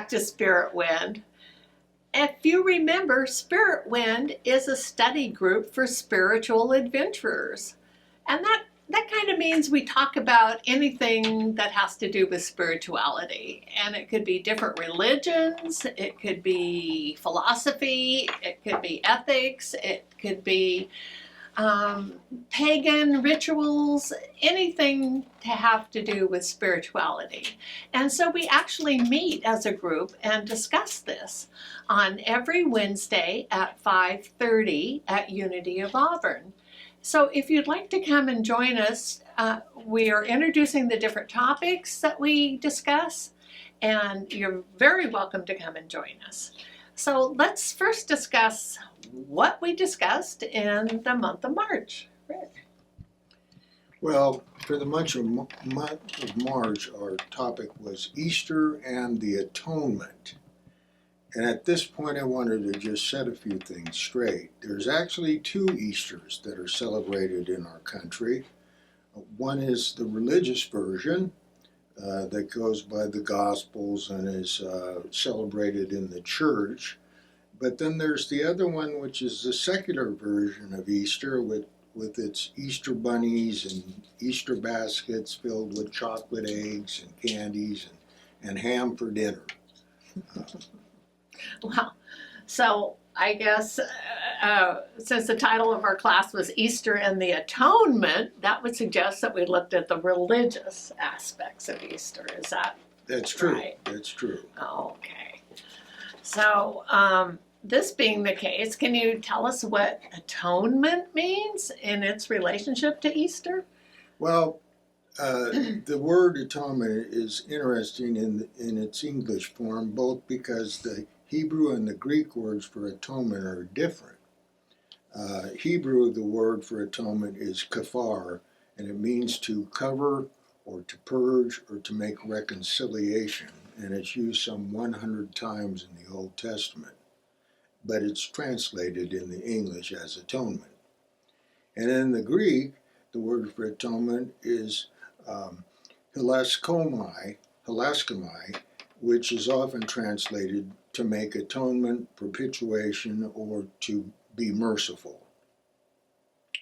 back to Spiritwind. If you remember, Spiritwind is a study group for spiritual adventurers. And that kind of means we talk about anything that has to do with spirituality. And it could be different religions, it could be philosophy, it could be ethics, it could be pagan rituals, anything to have to do with spirituality. And so we actually meet as a group and discuss this on every Wednesday at 5:30 at Unity of Auburn. So if you'd like to come and join us, we are introducing the different topics that we discuss, and you're very welcome to come and join us. So let's first discuss what we discussed in the month of March. Rick. Well, for the month of March, our topic was Easter and the Atonement. And at this point, I wanted to just set a few things straight. There's actually two Easters that are celebrated in our country. One is the religious version that goes by the Gospels and is celebrated in the church. But then there's the other one, which is the secular version of Easter with its Easter bunnies and Easter baskets filled with chocolate eggs and candies and ham for dinner. Well, so I guess since the title of our class was Easter and the Atonement, that would suggest that we looked at the religious aspects of Easter. Is that That's true. right? That's true. Okay. So this being the case, can you tell us what atonement means in its relationship to Easter? Well, the word atonement is interesting in its English form, both because the Hebrew and the Greek words for atonement are different. Hebrew, the word for atonement is kafar, and it means to cover or to purge or to make reconciliation, and it's used some 100 times in the Old Testament, but it's translated in the English as atonement. And in the Greek, the word for atonement is hilaskomai, which is often translated to make atonement, propitiation, or to be merciful.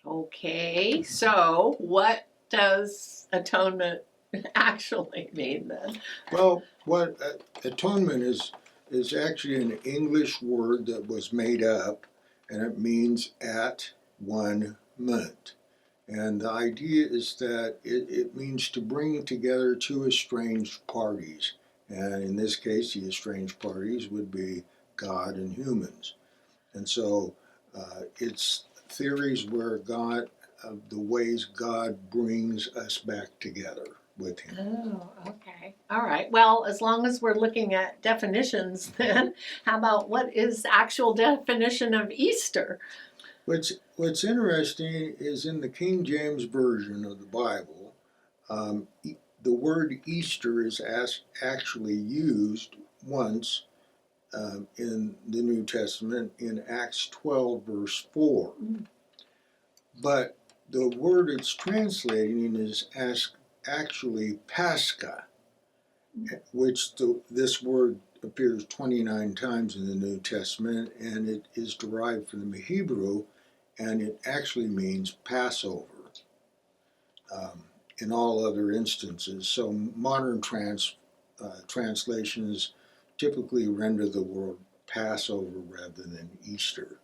Okay, so what does atonement actually mean then? Well, what atonement is actually an English word that was made up, and it means at one ment. And the idea is that it means to bring together two estranged parties. And in this case, the estranged parties would be God and humans. And so it's theories where the ways God brings us back together with Him. Oh, okay. All right. Well, as long as we're looking at definitions, then how about what is the actual definition of Easter? What's interesting is in the King James Version of the Bible, the word Easter is actually used once in the New Testament in Acts 12, verse 4. But the word it's translating is actually Pascha, which this word appears 29 times in the New Testament, and it is derived from the Hebrew, and it actually means Passover in all other instances. So modern translations typically render the word Passover rather than Easter.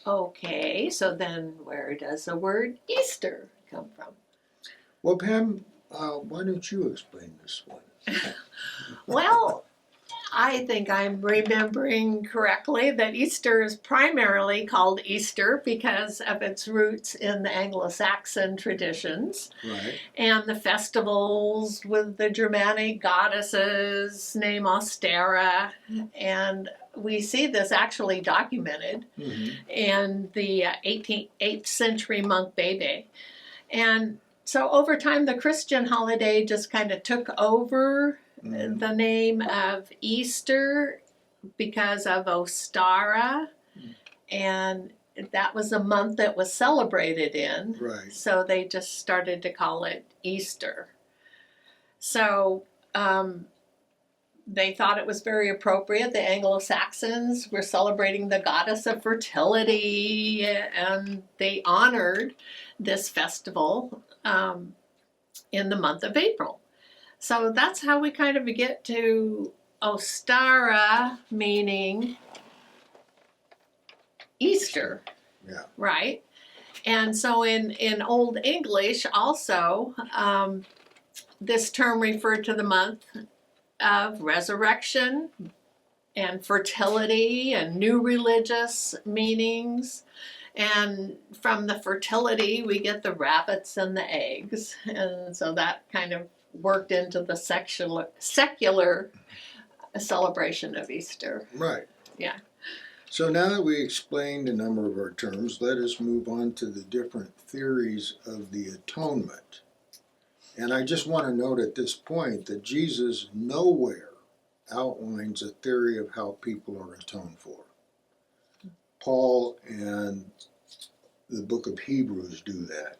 Okay, so then where does the word Easter come from? Well, Pam, why don't you explain this one? Well, I think I'm remembering correctly that Easter is primarily called Easter because of its roots in the Anglo-Saxon traditions. Right. And the festivals with the Germanic goddesses named Ostera. And we see this actually documented in the 8th century monk Bebe. And so over time, the Christian holiday just kind of took over the name of Easter because of Ostara, and that was a month that was celebrated in. Right. So they just started to call it Easter. So they thought it was very appropriate. The Anglo-Saxons were celebrating the goddess of fertility, and they honored this festival in the month of April. So that's how we kind of get to Ostara, meaning Easter. Yeah. Right? And so in Old English also, this term referred to the month of resurrection and fertility and new religious meanings. And from the fertility, we get the rabbits and the eggs. And so that kind of worked into the secular celebration of Easter. Right. Yeah. So now that we explained a number of our terms, let us move on to the different theories of the atonement. And I just want to note at this point that Jesus nowhere outlines a theory of how people are atoned for. Paul and the book of Hebrews do that.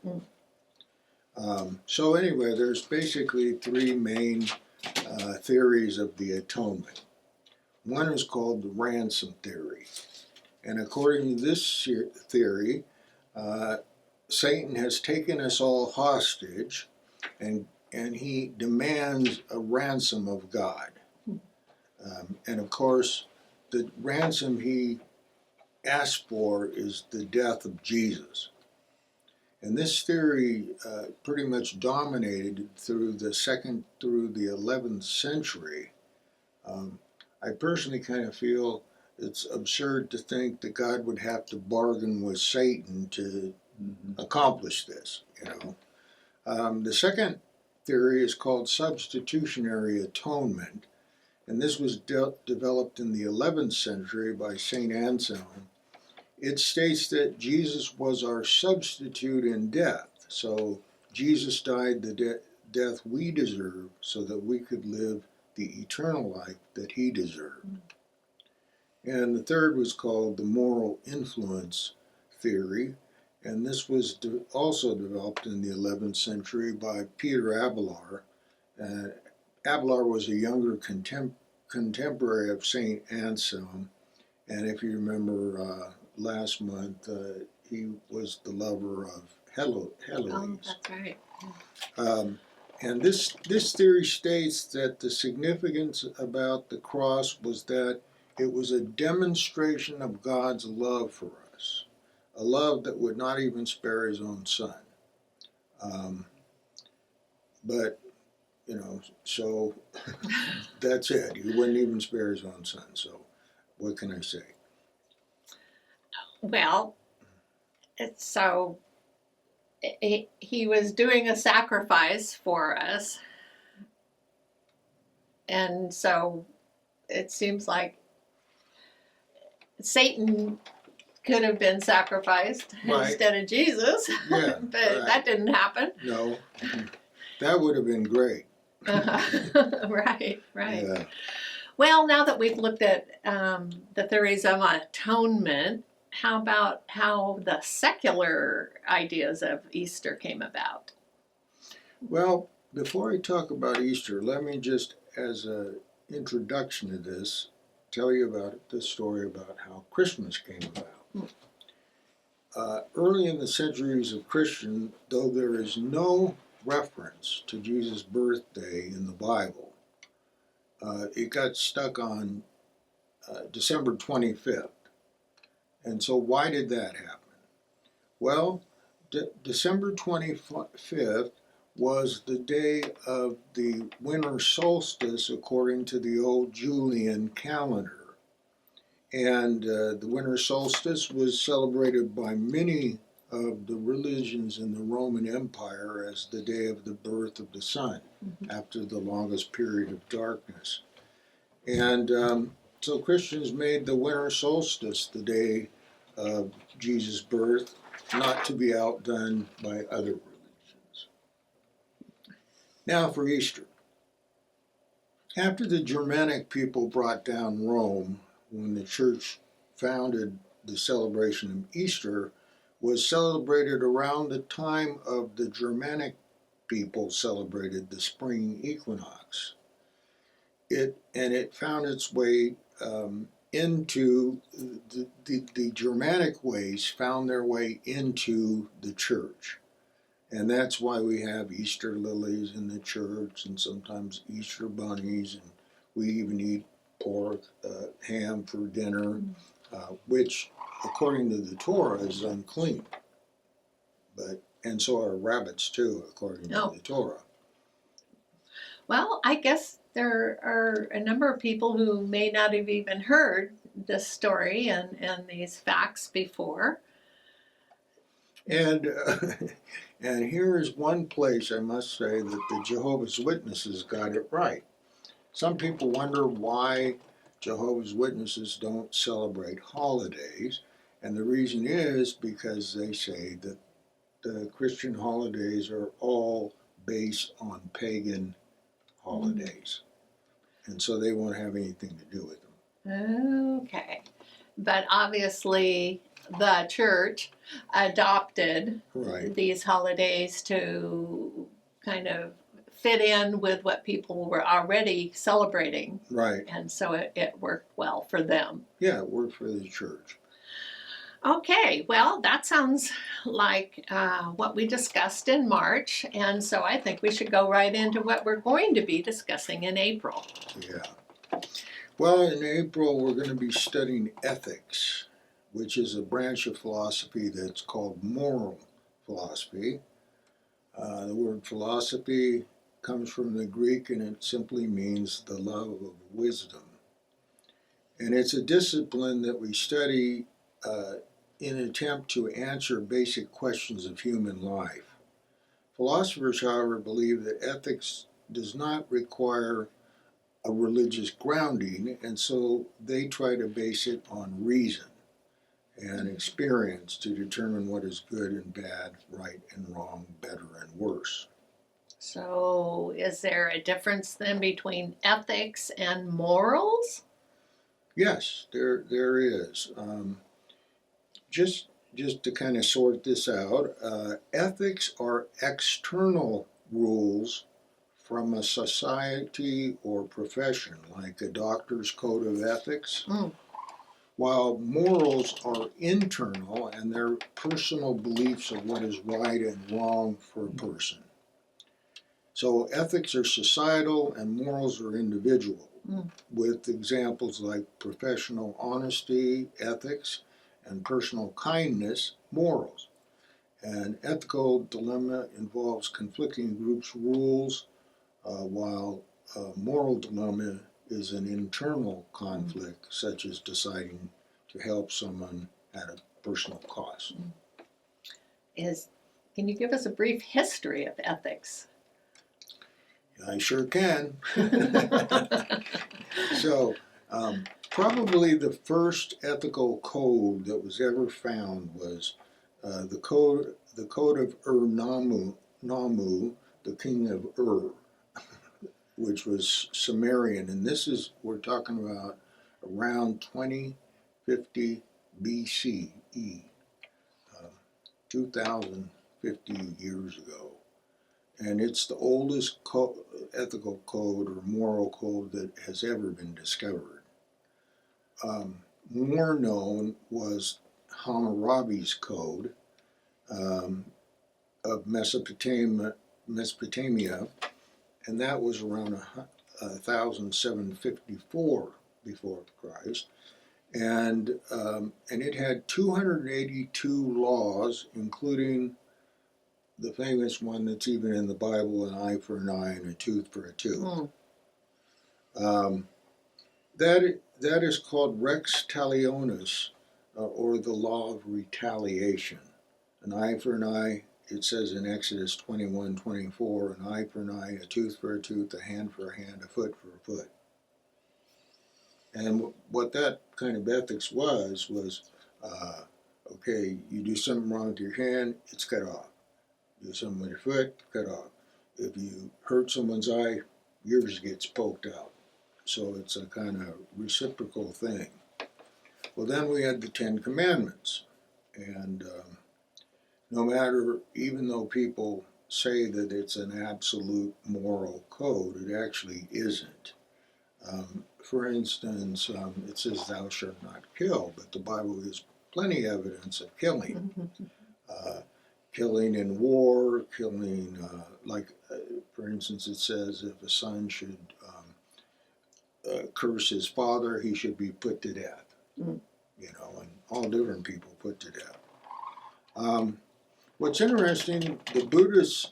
So anyway, there's basically three main theories of the atonement. One is called the ransom theory. And according to this theory, Satan has taken us all hostage, and he demands a ransom of God. And of course, the ransom he asked for is the death of Jesus. And this theory pretty much dominated through the 11th century. I personally kind of feel it's absurd to think that God would have to bargain with Satan to accomplish this, you know. The second theory is called substitutionary atonement, and this was developed in the 11th century by St. Anselm. It states that Jesus was our substitute in death, so Jesus died the death we deserve so that we could live the eternal life that he deserved. And the third was called the moral influence theory, and this was also developed in the 11th century by Peter Abelard. Abelard was a younger contemporary of St. Anselm, and if you remember last month, he was the lover of Heloise. Oh, that's right. And this theory states that the significance about the cross was that it was a demonstration of God's love for us, a love that would not even spare his own son. But, you know, so that's it. He wouldn't even spare his own son. So what can I say? Well, he was doing a sacrifice for us. And so it seems like Satan could have been sacrificed instead of Jesus. Yeah, but that didn't happen. No, that would have been great. Right. Yeah. Well, now that we've looked at the theories of atonement, how about how the secular ideas of Easter came about? Well, before I talk about Easter, let me just, as an introduction to this, tell you about the story about how Christmas came about. Early in the centuries of Christian, though there is no reference to Jesus' birthday in the Bible, it got stuck on December 25th. And so why did that happen? Well, December 25th was the day of the winter solstice according to the old Julian calendar. And the winter solstice was celebrated by many of the religions in the Roman Empire as the day of the birth of the sun, after the longest period of darkness. And so Christians made the winter solstice the day of Jesus' birth, not to be outdone by other religions. Now for Easter. After the Germanic people brought down Rome, when the church founded, the celebration of Easter was celebrated around the time of the Germanic people celebrated the spring equinox. it found its way into the Germanic ways found their way into the church. And that's why we have Easter lilies in the church and sometimes Easter bunnies, and we even eat pork, ham for dinner, which according to the Torah is unclean. And so are rabbits too, according to the Torah. Well, I guess there are a number of people who may not have even heard this story and these facts before. And and here is one place I must say that the Jehovah's Witnesses got it right. Some people wonder why Jehovah's Witnesses don't celebrate holidays, and the reason is because they say that the Christian holidays are all based on pagan holidays, and so they won't have anything to do with them. Okay, but obviously the church adopted these holidays to kind of fit in with what people were already celebrating. Right. And so it worked well for them. Yeah, it worked for the church. Okay, well, that sounds like what we discussed in March, and so I think we should go right into what we're going to be discussing in April. Yeah. Well, in April, we're going to be studying ethics, which is a branch of philosophy that's called moral philosophy. The word philosophy comes from the Greek, and it simply means the love of wisdom. And it's a discipline that we study in an attempt to answer basic questions of human life. Philosophers, however, believe that ethics does not require a religious grounding, and so they try to base it on reason and experience to determine what is good and bad, right and wrong, better and worse. So is there a difference then between ethics and morals? Yes, there is. Just to kind of sort this out, ethics are external rules from a society or profession, like a doctor's code of ethics, while morals are internal and they're personal beliefs of what is right and wrong for a person. So ethics are societal and morals are individual, with examples like professional honesty, ethics, and personal kindness, morals. An ethical dilemma involves conflicting groups' rules, while a moral dilemma is an internal conflict, such as deciding to help someone at a personal cost. Can you give us a brief history of ethics? I sure can. So, probably the first ethical code that was ever found was the code of Namu, the king of Ur, which was Sumerian, and we're talking about around 2050 BCE, 2,050 years ago. And it's the oldest ethical code or moral code that has ever been discovered. More known was Hammurabi's code of Mesopotamia, and that was around 1754 before Christ. And it had 282 laws, including the famous one that's even in the Bible, an eye for an eye and a tooth for a tooth. That is called Rex Talionis, or the law of retaliation. An eye for an eye, it says in Exodus 21:24, an eye for an eye, a tooth for a tooth, a hand for a hand, a foot for a foot. And what that kind of ethics was okay, you do something wrong with your hand, it's cut off. Do something with your foot, cut off. If you hurt someone's eye, yours gets poked out. So it's a kind of reciprocal thing. Well, then we had the Ten Commandments. And no matter, even though people say that it's an absolute moral code, it actually isn't. For instance, it says thou shalt not kill, but the Bible gives plenty of evidence of killing. Killing in war, killing, for instance, it says if a son should curse his father, he should be put to death. You know, and all different people put to death. What's interesting, the Buddhist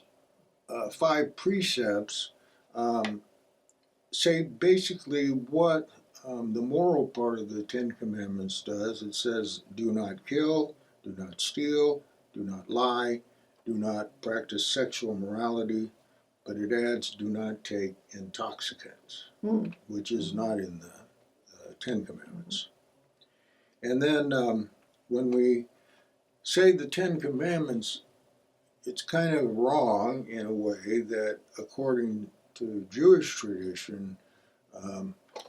5 precepts say basically what the moral part of the 10 Commandments does. It says, do not kill, do not steal, do not lie, do not practice sexual immorality, but it adds, do not take intoxicants, which is not in the 10 Commandments. And then when we say the 10 Commandments, it's kind of wrong in a way that according to Jewish tradition,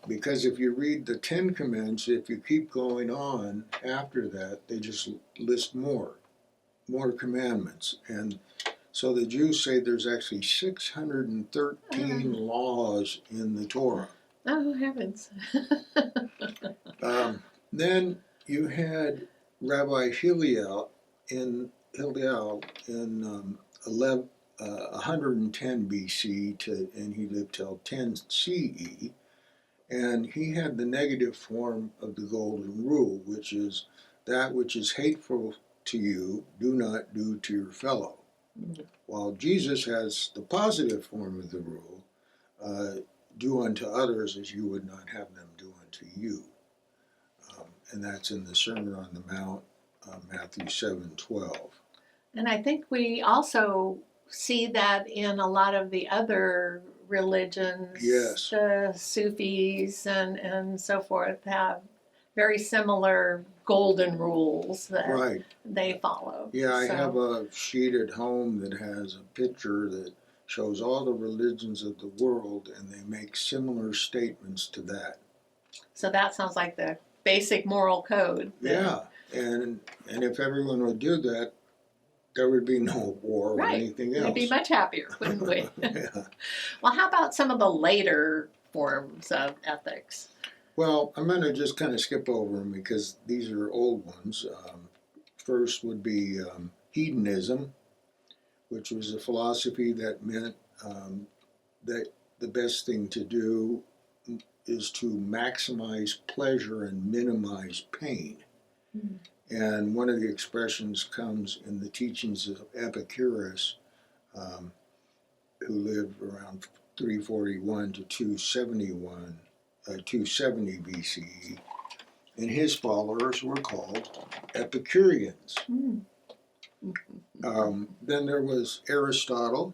because if you read the 10 Commandments, if you keep going on after that, they just list more commandments. And so the Jews say there's actually 613 laws in the Torah. Oh, heavens. Then you had Rabbi Hillel in 110 BC, and he lived till 10 CE, and he had the negative form of the golden rule, which is that which is hateful to you, do not do to your fellow. While Jesus has the positive form of the rule, do unto others as you would not have them do unto you. And that's in the Sermon on the Mount, Matthew 7:12. And I think we also see that in a lot of the other religions. Yes. The Sufis and so forth have very similar golden rules that Right. they follow. Yeah, I have a sheet at home that has a picture that shows all the religions of the world, and they make similar statements to that. So that sounds like the basic moral code. Yeah, and if everyone would do that, there would be no war or anything else. We'd be much happier, wouldn't we? Yeah. Well, how about some of the later forms of ethics? Well, I'm going to just kind of skip over them because these are old ones. First would be hedonism, which was a philosophy that meant that the best thing to do is to maximize pleasure and minimize pain. And one of the expressions comes in the teachings of Epicurus, who lived around 341 to 270 BCE, and his followers were called Epicureans. Then there was Aristotle,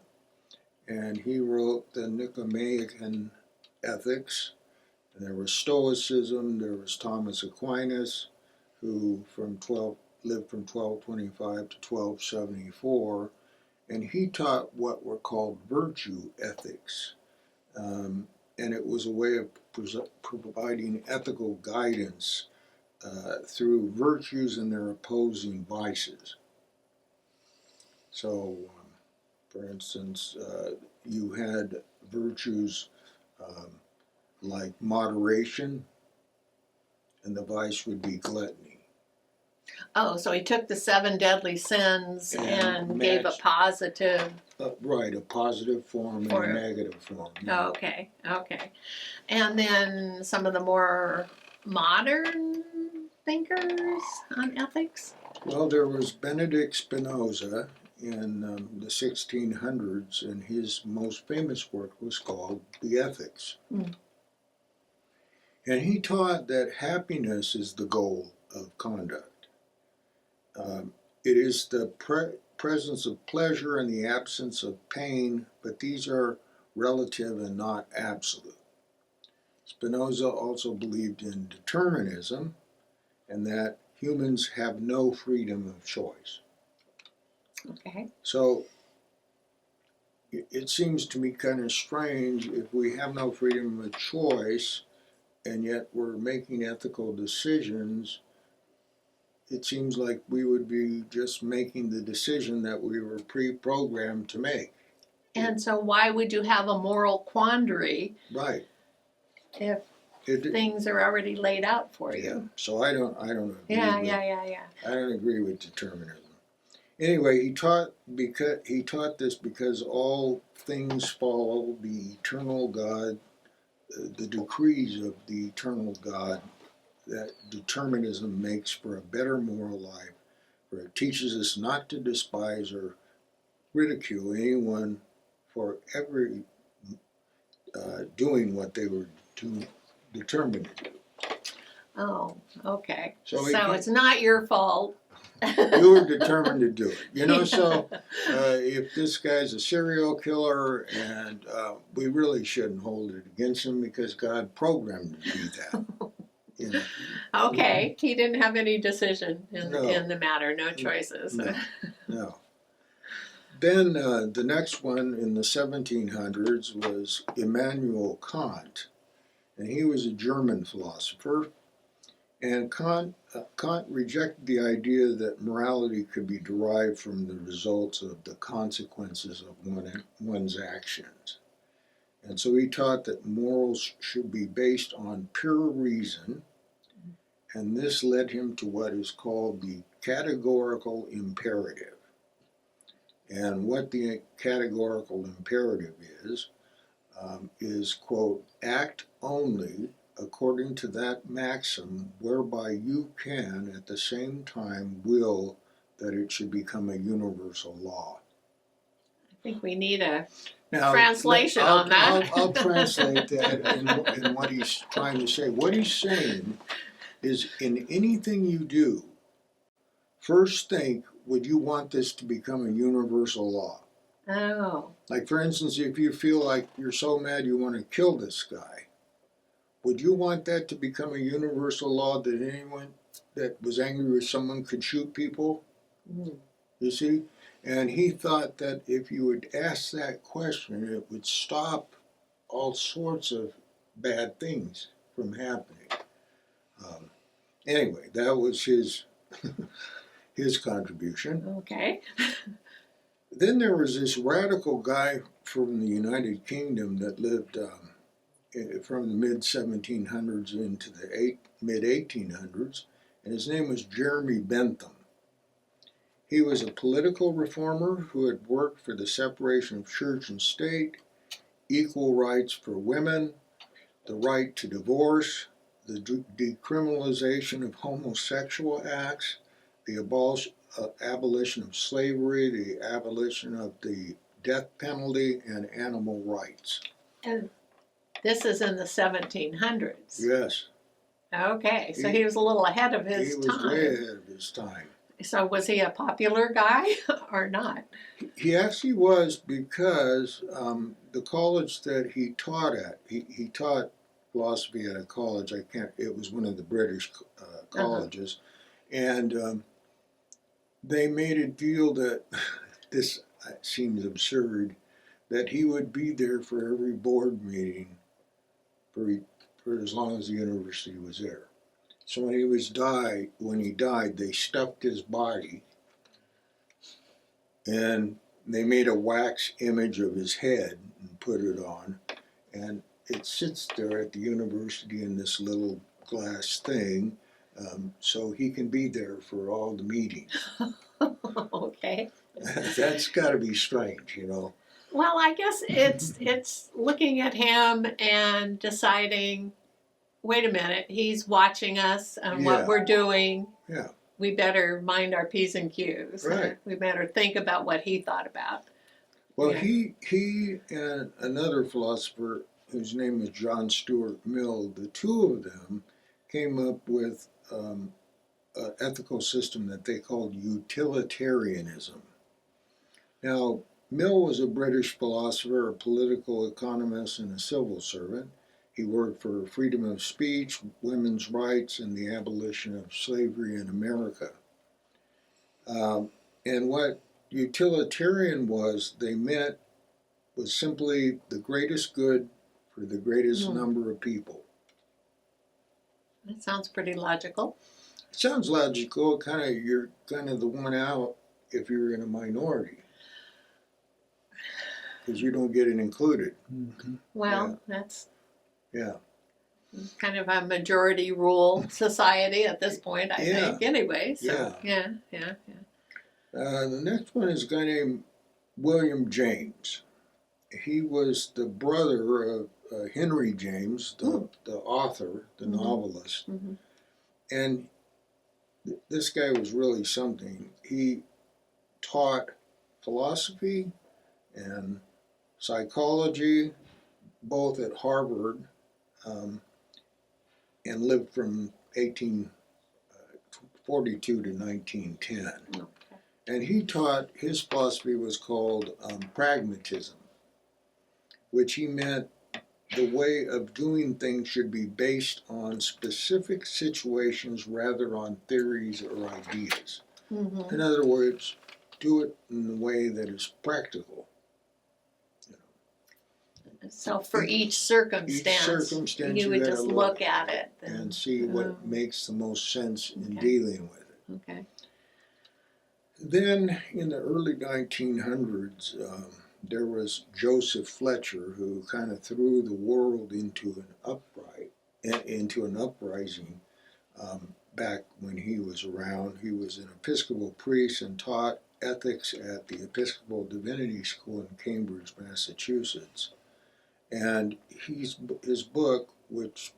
and he wrote the Nicomachean Ethics. And there was Stoicism. There was Thomas Aquinas, who lived from 1225 to 1274, and he taught what were called virtue ethics. And it was a way of providing ethical guidance through virtues and their opposing vices. So, for instance, you had virtues like moderation, and the vice would be gluttony. Oh, so he took the 7 deadly sins and gave a positive. Right, a positive form and a negative form. Oh, okay. And then some of the more modern thinkers on ethics? Well, there was Benedict Spinoza in the 1600s, and his most famous work was called The Ethics. And he taught that happiness is the goal of conduct. It is the presence of pleasure and the absence of pain, but these are relative and not absolute. Spinoza also believed in determinism and that humans have no freedom of choice. Okay. So it seems to me kind of strange if we have no freedom of choice and yet we're making ethical decisions. It seems like we would be just making the decision that we were pre-programmed to make. And so why would you have a moral quandary? Right. if It, things are already laid out for yeah. you. So I don't agree Yeah, with, yeah. I don't agree with determinism. Anyway, he taught this because all things follow the eternal God, the decrees of the eternal God, that determinism makes for a better moral life, for it teaches us not to despise or ridicule anyone for ever doing what they were determined to do. Oh, okay. So So it's not your fault. You were determined to do it. You know, so if this guy's a serial killer, and we really shouldn't hold it against him because God programmed him to be that. You know. Okay, he didn't have any decision No. in the matter, no choices. No. Then the next one in the 1700s was Immanuel Kant, and he was a German philosopher. And Kant rejected the idea that morality could be derived from the results of the consequences of one's actions. And so he taught that morals should be based on pure reason, and this led him to what is called the categorical imperative. And what the categorical imperative is, quote, act only according to that maxim whereby you can at the same time will that it should become a universal law. I think we need a Now, translation on that. I'll translate that in what he's trying to say. What he's saying is in anything you do, first think, would you want this to become a universal law? Oh. Like, for instance, if you feel like you're so mad you want to kill this guy, would you want that to become a universal law that anyone that was angry with someone could shoot people? You see? And he thought that if you would ask that question, it would stop all sorts of bad things from happening. Anyway, that was his his contribution. Okay. Then there was this radical guy from the United Kingdom that lived from the mid-1700s into the mid-1800s, and his name was Jeremy Bentham. He was a political reformer who had worked for the separation of church and state, equal rights for women, the right to divorce, the decriminalization of homosexual acts, the abolition of slavery, the abolition of the death penalty, and animal rights. And this is in the 1700s. Yes. Okay, so he was a little ahead of his time. He was way ahead of his time. So was he a popular guy or not? He actually was, because the college that he taught at, he taught philosophy at a college. It was one of the British colleges, and they made it deal that this seems absurd, that he would be there for every board meeting for as long as the university was there. So when he died, they stuffed his body, and they made a wax image of his head and put it on, and it sits there at the university in this little glass thing, so he can be there for all the meetings. Okay. That's got to be strange, you know. Well, I guess it's looking at him and deciding, wait a minute, he's watching us and what we're doing. Yeah. We better mind our P's and Q's. Right. We better think about what he thought about. Well, Yeah. he and another philosopher whose name was John Stuart Mill, the two of them came up with an ethical system that they called utilitarianism. Now, Mill was a British philosopher, a political economist, and a civil servant. He worked for freedom of speech, women's rights, and the abolition of slavery in America. And what utilitarian was simply the greatest good for the greatest number of people. That sounds pretty logical. It sounds logical. You're kind of the one out if you're in a minority, because you don't get it included. Well, that's Yeah. Kind of a majority rule society at this point, I Yeah. think, anyway. So, yeah. The next one is a guy named William James. He was the brother of Henry James, the author, the novelist. Mm-hmm. And this guy was really something. He taught philosophy and psychology both at Harvard and lived from 1842 to 1910. Okay. And he taught, his philosophy was called pragmatism, which he meant the way of doing things should be based on specific situations rather on theories or ideas. Mm-hmm. In other words, do it in a way that is practical. So for each circumstance, you would just look at it and see what makes the most sense in Okay. dealing with it. Okay. Then in the early 1900s, there was Joseph Fletcher, who kind of threw the world into an uprising back when he was around. He was an Episcopal priest and taught ethics at the Episcopal Divinity School in Cambridge, Massachusetts. And his book, which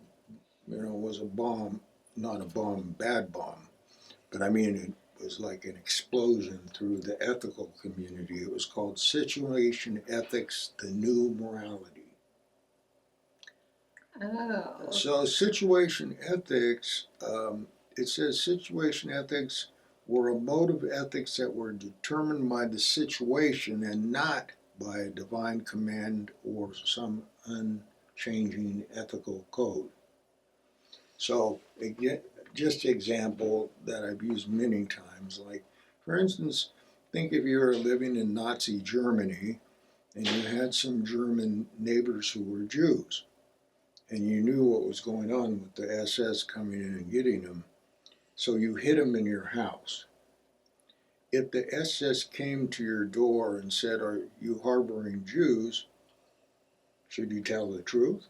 was a bomb, not a bomb, bad bomb, but I mean it was like an explosion through the ethical community. It was called Situation Ethics, the New Morality. Oh. So situation ethics, it says situation ethics were a mode of ethics that were determined by the situation and not by a divine command or some unchanging ethical code. So again, just example that I've used many times, like for instance, think if you were living in Nazi Germany and you had some German neighbors who were Jews, and you knew what was going on with the SS coming in and getting them, so you hid them in your house. If the SS came to your door and said, "Are you harboring Jews?" should you tell the truth?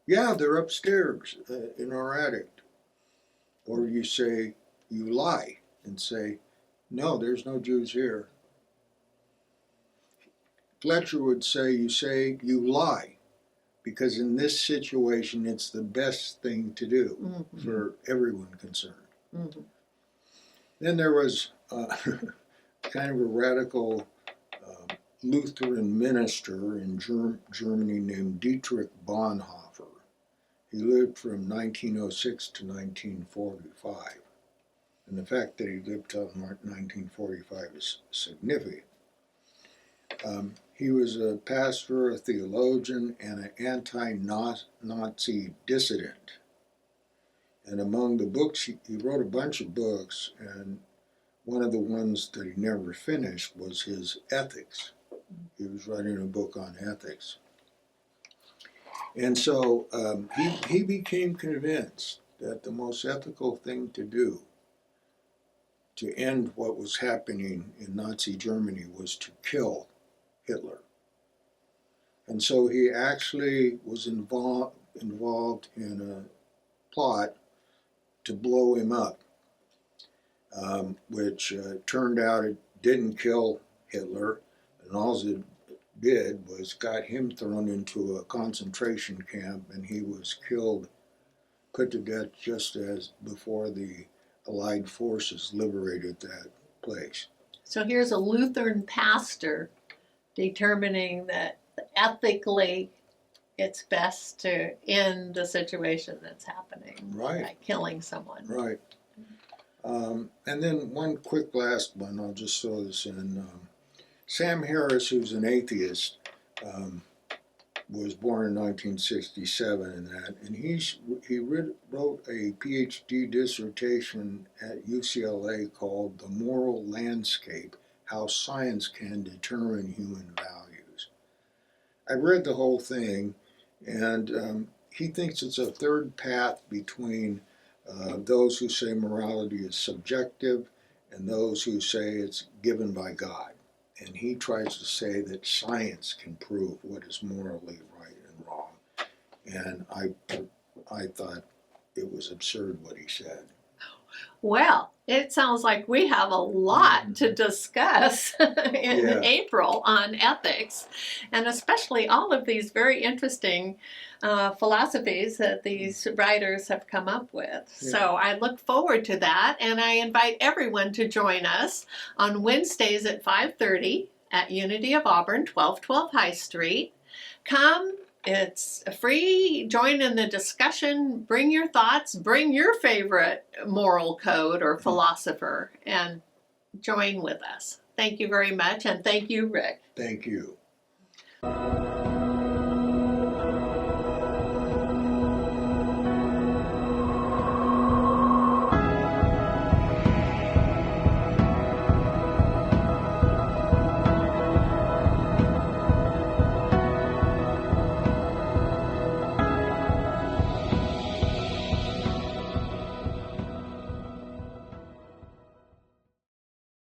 Yeah, they're upstairs in our attic. Or you say, you lie and say, no, there's no Jews here. Fletcher would say, you lie, because in this situation it's the best thing to do for everyone concerned. Mm-hmm. Then there was kind of a radical Lutheran minister in Germany named Dietrich Bonhoeffer. He lived from 1906 to 1945. And the fact that he lived till 1945 is significant. He was a pastor, a theologian, and an anti-Nazi dissident. And among the books, he wrote a bunch of books, and one of the ones that he never finished was his ethics. He was writing a book on ethics. And so he became convinced that the most ethical thing to do to end what was happening in Nazi Germany was to kill Hitler. And so he actually was involved in a plot to blow him up, which turned out it didn't kill Hitler, and all it did was got him thrown into a concentration camp, and he was killed, put to death just as before the Allied forces liberated that place. So here's a Lutheran pastor determining that ethically it's best to end the situation that's happening by killing someone. Right. And then one quick last one, I'll just throw this in. Sam Harris, who's an atheist, was born in 1967 and he wrote a PhD dissertation at UCLA called The Moral Landscape, How Science Can Determine Human Values. I read the whole thing, and he thinks it's a third path between those who say morality is subjective and those who say it's given by God. And he tries to say that science can prove what is morally right and wrong. And I I thought it was absurd what he said. Well, it sounds like we have a lot to discuss in Yeah. April on ethics, and especially all of these very interesting philosophies that these writers have come up with. Yeah. So I look forward to that, and I invite everyone to join us on Wednesdays at 5:30 at Unity of Auburn, 1212 High Street. Come. It's free. Join in the discussion. Bring your thoughts. Bring your favorite moral code or philosopher and join with us. Thank you very much. And thank you, Rick. Thank you.